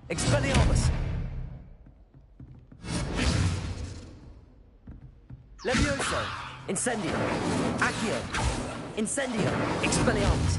Expelliarmus! Levioso! Incendio! Accio! Incendio! Expelliarmus!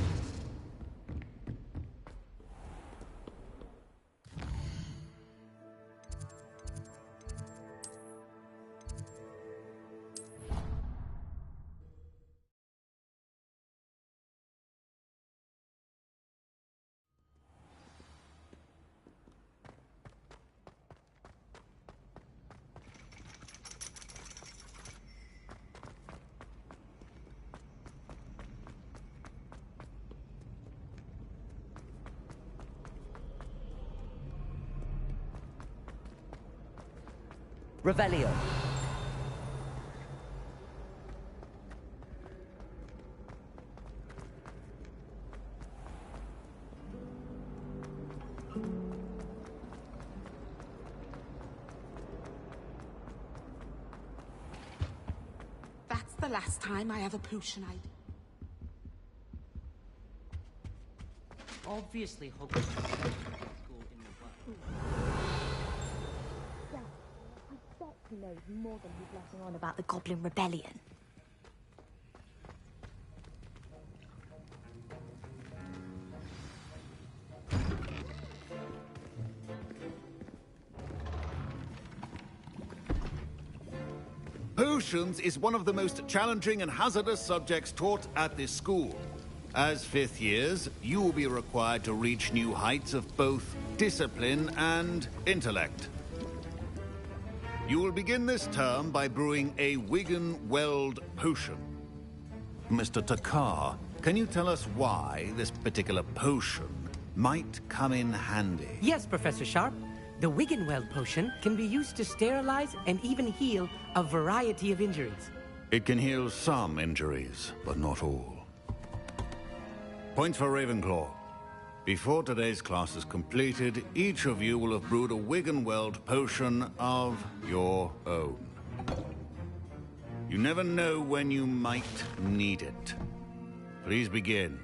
Revelio. That's the last time I have a potion I'd... Obviously, Hogwarts is the best school in the world. I bet he knows more than he's letting on about the Goblin Rebellion. Potions is one of the most challenging and hazardous subjects taught at this school. As fifth years, you will be required to reach new heights of both discipline and intellect. You will begin this term by brewing a Wigan-Weld potion. Mr. Takar, can you tell us why this particular potion might come in handy? Yes, Professor Sharp. The Wiggenweld potion can be used to sterilize and even heal a variety of injuries. It can heal some injuries, but not all. Points for Ravenclaw. Before today's class is completed, each of you will have brewed a Wiggenweld potion of your own. You never know when you might need it. Please begin.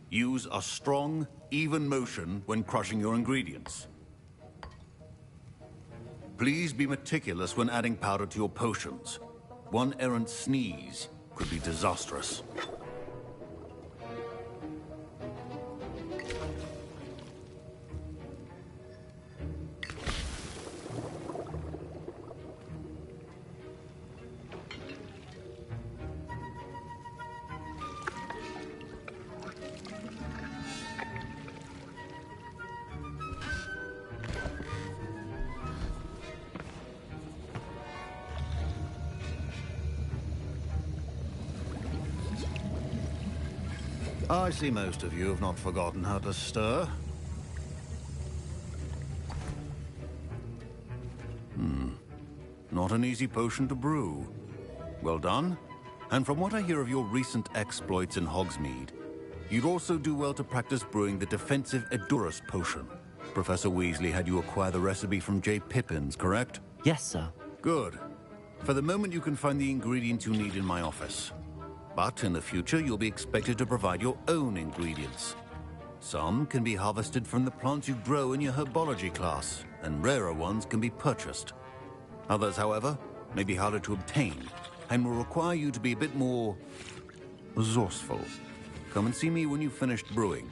Use a strong, even motion when crushing your ingredients. Please be meticulous when adding powder to your potions. One errant sneeze could be disastrous. I see most of you have not forgotten how to stir. Not an easy potion to brew. Well done. And from what I hear of your recent exploits in Hogsmeade, you'd also do well to practice brewing the defensive Edurus potion. Professor Weasley had you acquire the recipe from J. Pippin's, correct? Yes, sir. Good. For the moment, you can find the ingredients you need in my office. But in the future, you'll be expected to provide your own ingredients. Some can be harvested from the plants you grow in your herbology class, and rarer ones can be purchased. Others, however, may be harder to obtain, and will require you to be a bit more resourceful. Come and see me when you've finished brewing,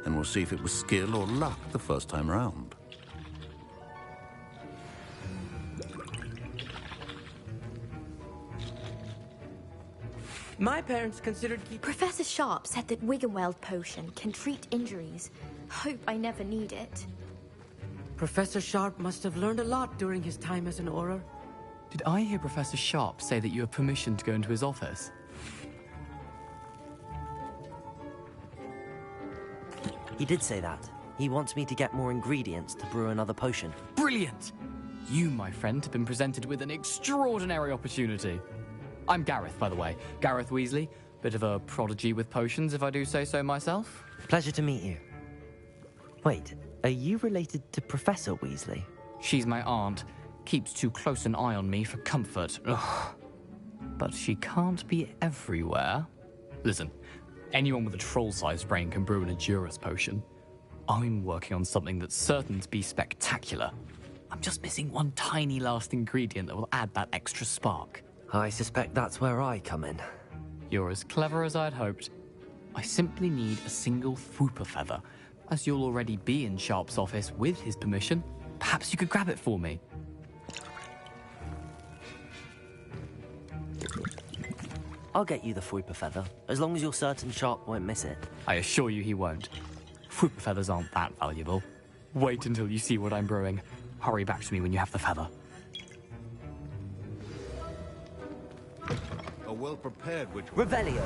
and we'll see if it was skill or luck the first time round. My parents considered Professor Sharp said that Wiggenweld potion can treat injuries. Hope I never need it. Professor Sharp must have learned a lot during his time as an Auror. Did I hear Professor Sharp say that you have permission to go into his office? He did say that. He wants me to get more ingredients to brew another potion. Brilliant! You, my friend, have been presented with an extraordinary opportunity. I'm Gareth, by the way. Gareth Weasley. Bit of a prodigy with potions, if I do say so myself. Pleasure to meet you. Wait, are you related to Professor Weasley? She's my aunt. keeps too close an eye on me for comfort. Ugh. But she can't be everywhere. Listen, anyone with a troll-sized brain can brew an Edurus potion. I'm working on something that's certain to be spectacular. I'm just missing one tiny last ingredient that will add that extra spark. I suspect that's where I come in. You're as clever as I'd hoped. I simply need a single Fwooper feather. As you'll already be in Sharp's office with his permission, perhaps you could grab it for me. I'll get you the Fwooper feather, as long as you're certain Sharp won't miss it. I assure you he won't. Fwooper feathers aren't that valuable. Wait until you see what I'm brewing. Hurry back to me when you have the feather. A well-prepared witch... Revelio!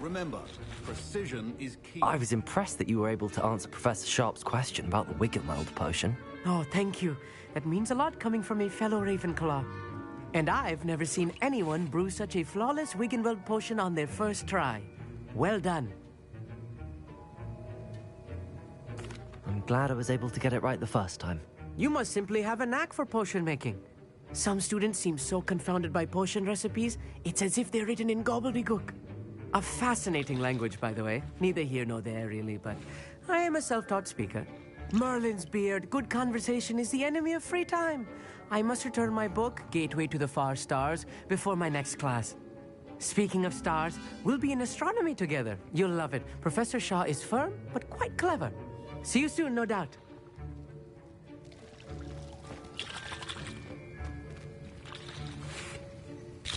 Remember, precision is key. I was impressed that you were able to answer Professor Sharp's question about the Wiggenweld potion. Oh, thank you. That means a lot coming from a fellow Ravenclaw. And I've never seen anyone brew such a flawless Wiggenweld potion on their first try. Well done. I'm glad I was able to get it right the first time. You must simply have a knack for potion making. Some students seem so confounded by potion recipes, it's as if they're written in gobbledygook. A fascinating language, by the way. Neither here nor there, really, but I am a self-taught speaker. Merlin's beard, good conversation is the enemy of free time. I must return my book, Gateway to the Far Stars, before my next class. Speaking of stars, we'll be in astronomy together. You'll love it. Professor Shaw is firm, but quite clever. See you soon, no doubt.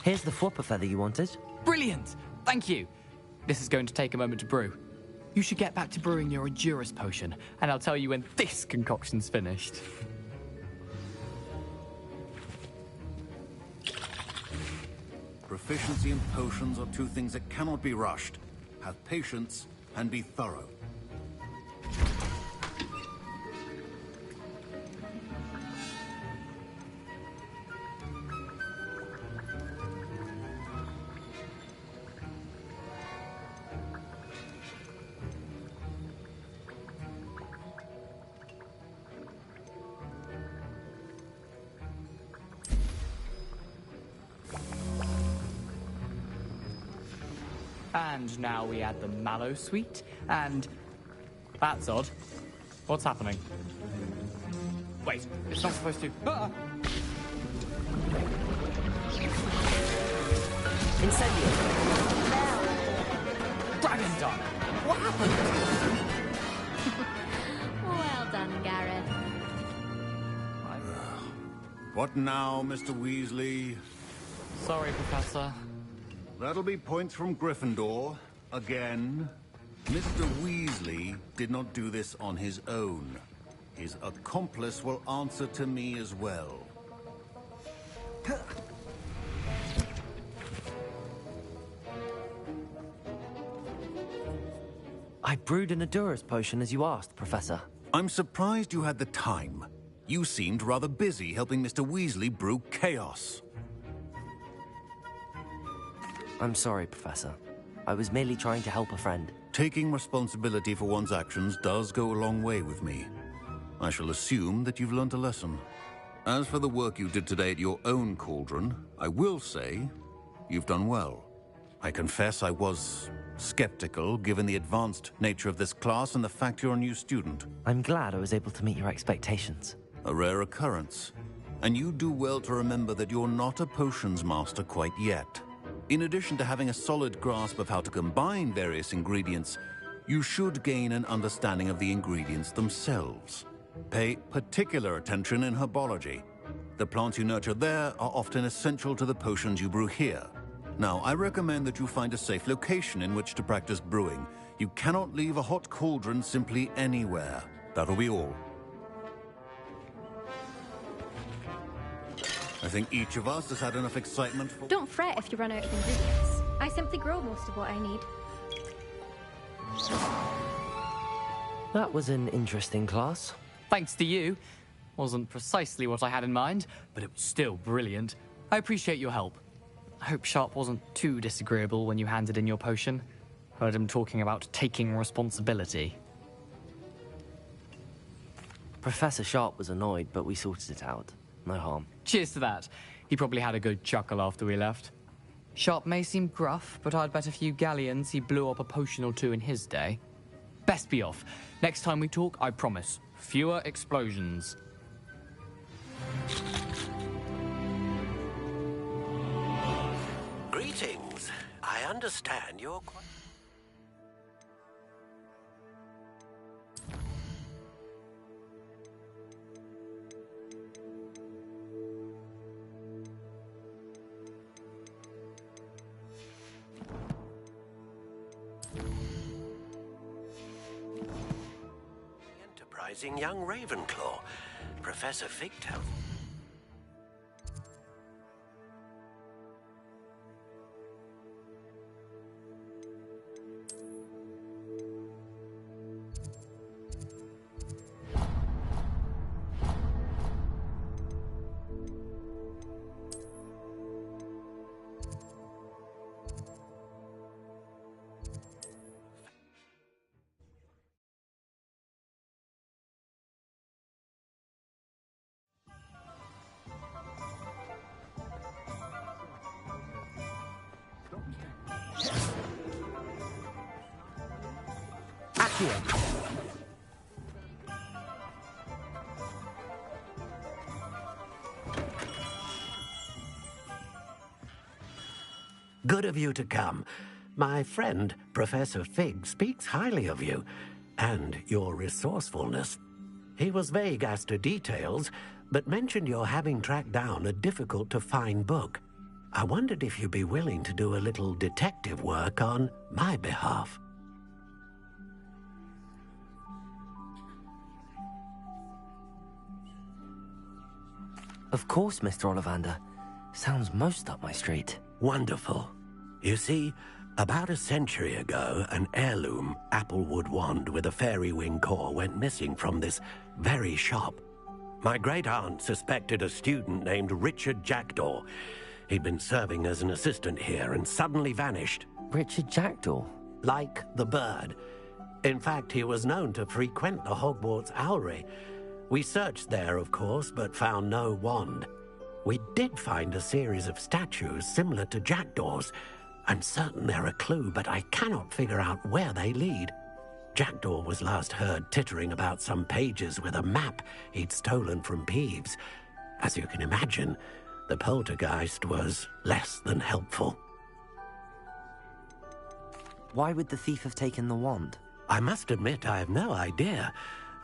Here's the Fwooper feather you wanted. Brilliant! Thank you. This is going to take a moment to brew. You should get back to brewing your Edurus potion, and I'll tell you when this concoction's finished. Proficiency and potions are two things that cannot be rushed. Have patience and be thorough. And now we add the mallow sweet, and... That's odd. What's happening? Wait, it's not supposed to... Ah! Incendio! Dragon done! What happened? Well done, Gareth. What now, Mr. Weasley? Sorry, Professor. That'll be points from Gryffindor. Again. Mr. Weasley did not do this on his own. His accomplice will answer to me as well. I brewed an Edurus potion as you asked, Professor. I'm surprised you had the time. You seemed rather busy helping Mr. Weasley brew chaos. I'm sorry, Professor. I was merely trying to help a friend. Taking responsibility for one's actions does go a long way with me. I shall assume that you've learnt a lesson. As for the work you did today at your own cauldron, I will say you've done well. I confess I was skeptical, given the advanced nature of this class and the fact you're a new student. I'm glad I was able to meet your expectations. A rare occurrence. And you do well to remember that you're not a potions master quite yet. In addition to having a solid grasp of how to combine various ingredients, you should gain an understanding of the ingredients themselves. Pay particular attention in herbology. The plants you nurture there are often essential to the potions you brew here. Now, I recommend that you find a safe location in which to practice brewing. You cannot leave a hot cauldron simply anywhere. That'll be all. I think each of us has had enough excitement for... Don't fret if you run out of ingredients. I simply grow most of what I need. That was an interesting class. Thanks to you. Wasn't precisely what I had in mind, but it was still brilliant. I appreciate your help. I hope Sharp wasn't too disagreeable when you handed in your potion. Heard him talking about taking responsibility. Professor Sharp was annoyed, but we sorted it out. No harm. Cheers to that. He probably had a good chuckle after we left. Sharp may seem gruff, but I'd bet a few galleons he blew up a potion or two in his day. Best be off. Next time we talk, I promise, fewer explosions. Greetings. I understand you're quite... enterprising young Ravenclaw. Professor Fig tells... Good of you to come. My friend, Professor Fig, speaks highly of you and your resourcefulness. He was vague as to details, but mentioned your having tracked down a difficult-to-find book. I wondered if you'd be willing to do a little detective work on my behalf. Of course, Mr. Ollivander. Sounds most up my street. Wonderful. You see, about a century ago, an heirloom applewood wand with a fairy wing core went missing from this very shop. My great-aunt suspected a student named Richard Jackdaw. He'd been serving as an assistant here and suddenly vanished. Richard Jackdaw? Like the bird. In fact, he was known to frequent the Hogwarts Owlery. We searched there, of course, but found no wand. We did find a series of statues similar to Jackdaw's. I'm certain they're a clue, but I cannot figure out where they lead. Jackdaw was last heard tittering about some pages with a map he'd stolen from Peeves. As you can imagine, the poltergeist was less than helpful. Why would the thief have taken the wand? I must admit I have no idea.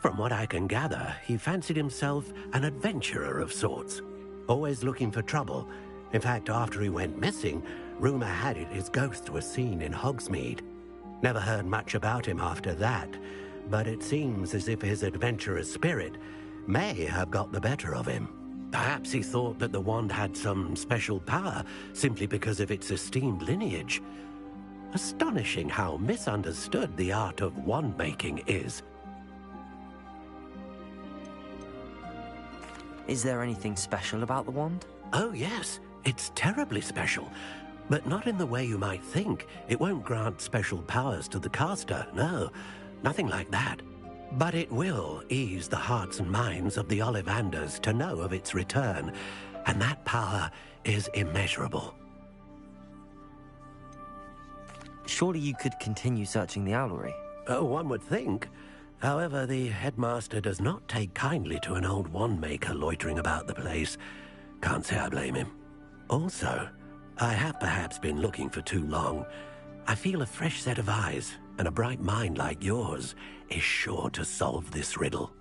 From what I can gather, he fancied himself an adventurer of sorts. Always looking for trouble. In fact, after he went missing, rumor had it his ghost was seen in Hogsmeade. Never heard much about him after that, but it seems as if his adventurous spirit may have got the better of him. Perhaps he thought that the wand had some special power simply because of its esteemed lineage. Astonishing how misunderstood the art of wand-making is. Is there anything special about the wand? Oh, yes. It's terribly special. But not in the way you might think. It won't grant special powers to the caster, no. Nothing like that. But it will ease the hearts and minds of the Ollivanders to know of its return. And that power is immeasurable. Surely you could continue searching the owlery. Oh, one would think. However, the headmaster does not take kindly to an old wand-maker loitering about the place. Can't say I blame him. Also, I have perhaps been looking for too long. I feel a fresh set of eyes, and a bright mind like yours is sure to solve this riddle.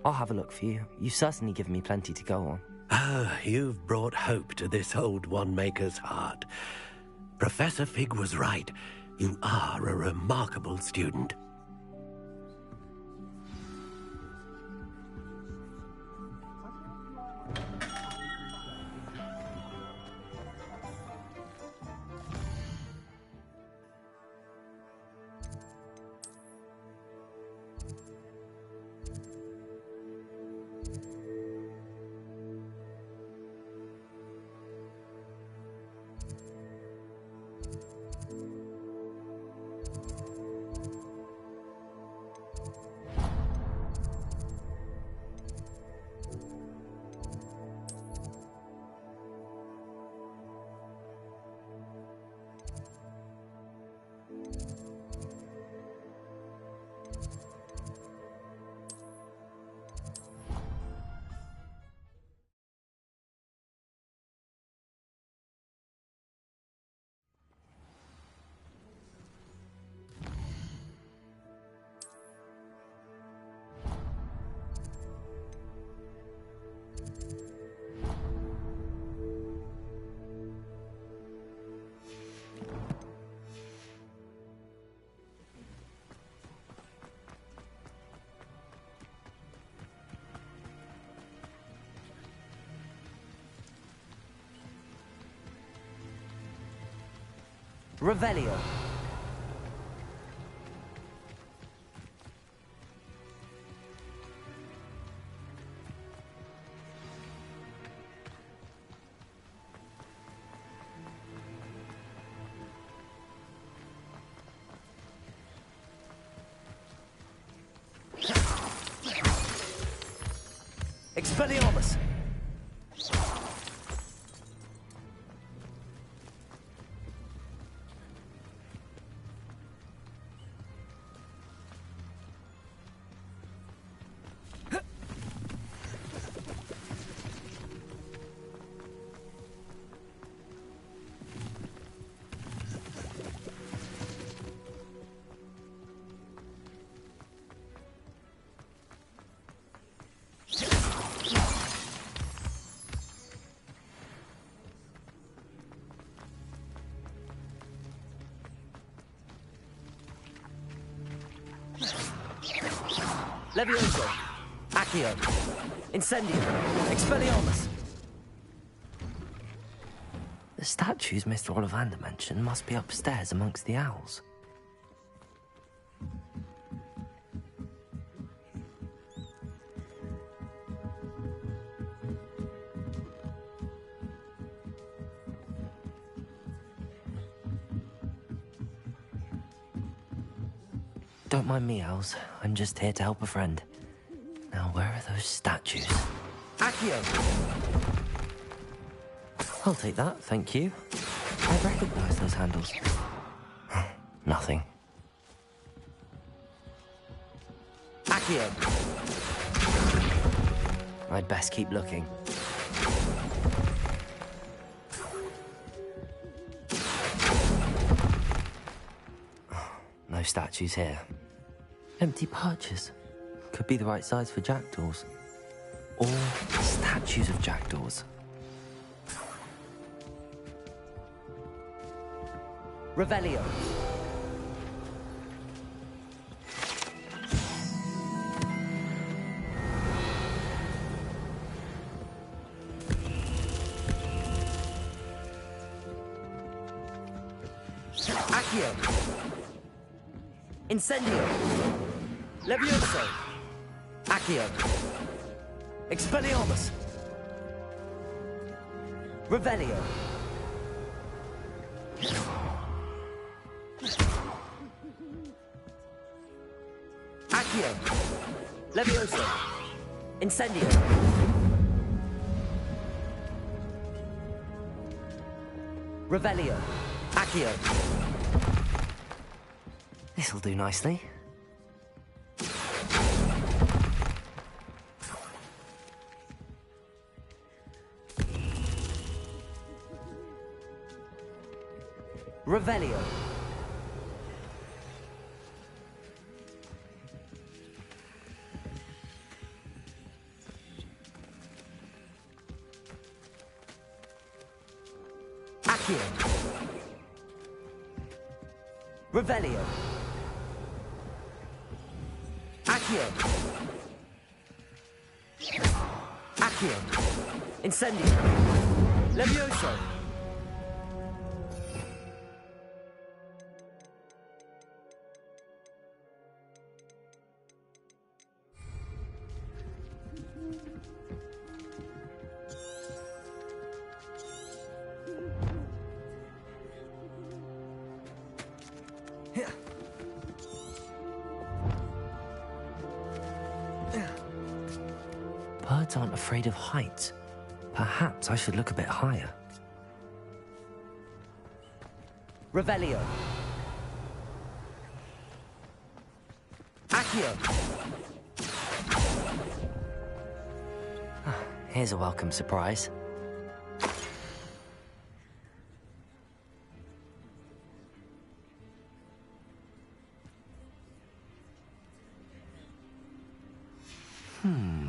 I'll have a look for you. You've certainly given me plenty to go on. Ah, you've brought hope to this old wand-maker's heart. Professor Fig was right. You are a remarkable student. Revelio. Expelliarmus! Levioso! Accio! Incendio! Expelliarmus! The statues Mr. Ollivander mentioned must be upstairs amongst the owls. Don't mind me, owls. I'm just here to help a friend. Now, where are those statues? Accio! I'll take that, thank you. I recognize those handles. Nothing. Accio! I'd best keep looking. No statues here. Empty perches. Could be the right size for jackdaws. Or statues of jackdaws. Revelio. Accio. Incendio. Levioso. Accio. Expelliarmus. Revelio. Accio. Levioso. Incendio. Revelio. Accio. This'll do nicely. Revelio. Accio. Revelio. Accio. Accio. Incendio. Levioso. Birds aren't afraid of heights. Perhaps I should look a bit higher. Revelio. Accio. Here's a welcome surprise.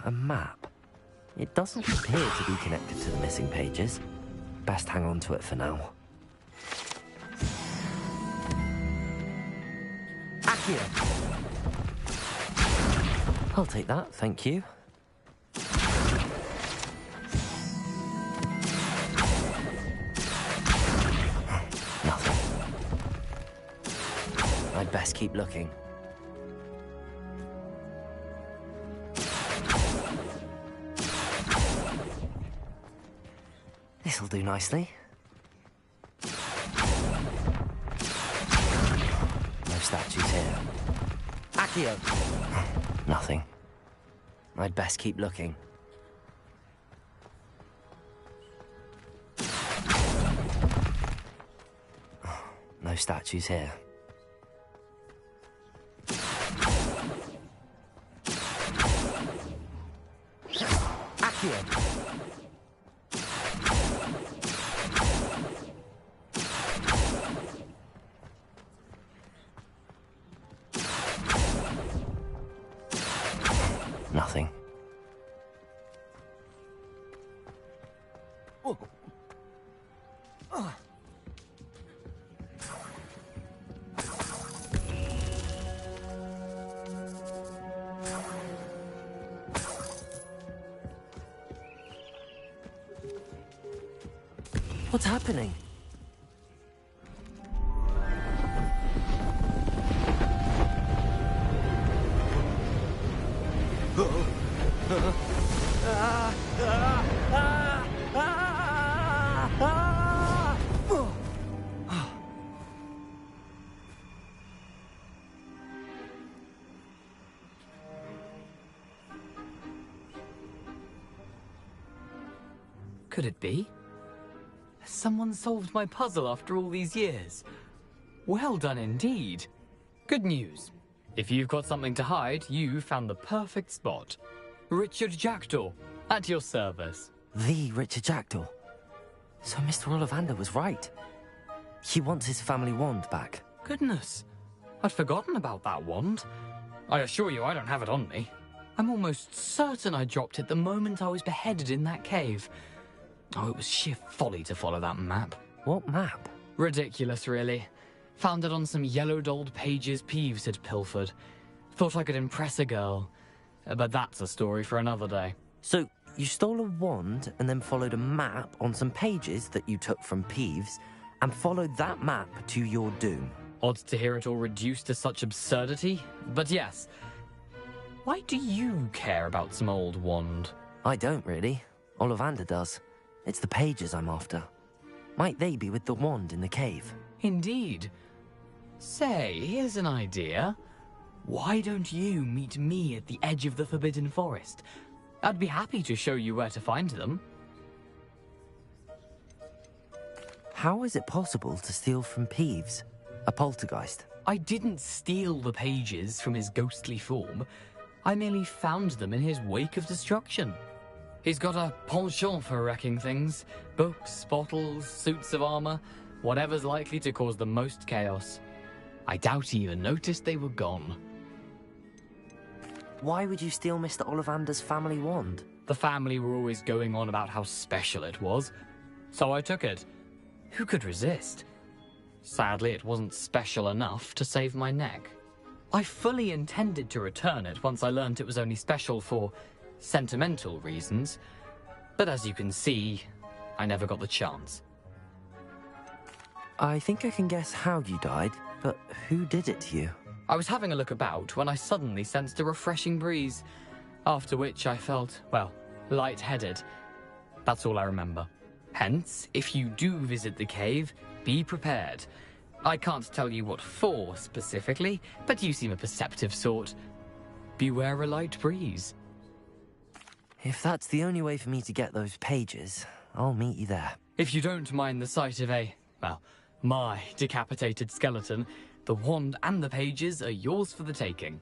A map. It doesn't appear to be connected to the missing pages. Best hang on to it for now. Accio. I'll take that, thank you. Nothing. best keep looking. This'll do nicely. No statues here. Accio! Nothing. I'd best keep looking. No statues here. Accio! Nothing. What's happening? Could it be? Has someone solved my puzzle after all these years? Well done indeed. Good news. If you've got something to hide, you found the perfect spot. Richard Jackdaw, at your service. The Richard Jackdaw. So Mr. Ollivander was right. He wants his family wand back. Goodness, I'd forgotten about that wand. I assure you I don't have it on me. I'm almost certain I dropped it the moment I was beheaded in that cave. Oh, it was sheer folly to follow that map. What map? Ridiculous, really. Found it on some yellowed old pages Peeves had pilfered. Thought I could impress a girl. But that's a story for another day. So, you stole a wand and then followed a map on some pages that you took from Peeves and followed that map to your doom. Odd to hear it all reduced to such absurdity, but yes. Why do you care about some old wand? I don't, really. Ollivander does. It's the pages I'm after. Might they be with the wand in the cave? Indeed. Say, here's an idea. Why don't you meet me at the edge of the Forbidden Forest? I'd be happy to show you where to find them. How is it possible to steal from Peeves? A poltergeist? I didn't steal the pages from his ghostly form. I merely found them in his wake of destruction. He's got a penchant for wrecking things. Books, bottles, suits of armor, whatever's likely to cause the most chaos. I doubt he even noticed they were gone. Why would you steal Mr. Ollivander's family wand? The family were always going on about how special it was, so I took it. Who could resist? Sadly, it wasn't special enough to save my neck. I fully intended to return it once I learned it was only special for sentimental reasons, but as you can see, I never got the chance. I think I can guess how you died, but who did it to you? I was having a look about when I suddenly sensed a refreshing breeze, after which I felt, well, lightheaded. That's all I remember. Hence, if you do visit the cave, be prepared. I can't tell you what for specifically, but you seem a perceptive sort. Beware a light breeze. If that's the only way for me to get those pages, I'll meet you there. If you don't mind the sight of my decapitated skeleton, the wand and the pages are yours for the taking.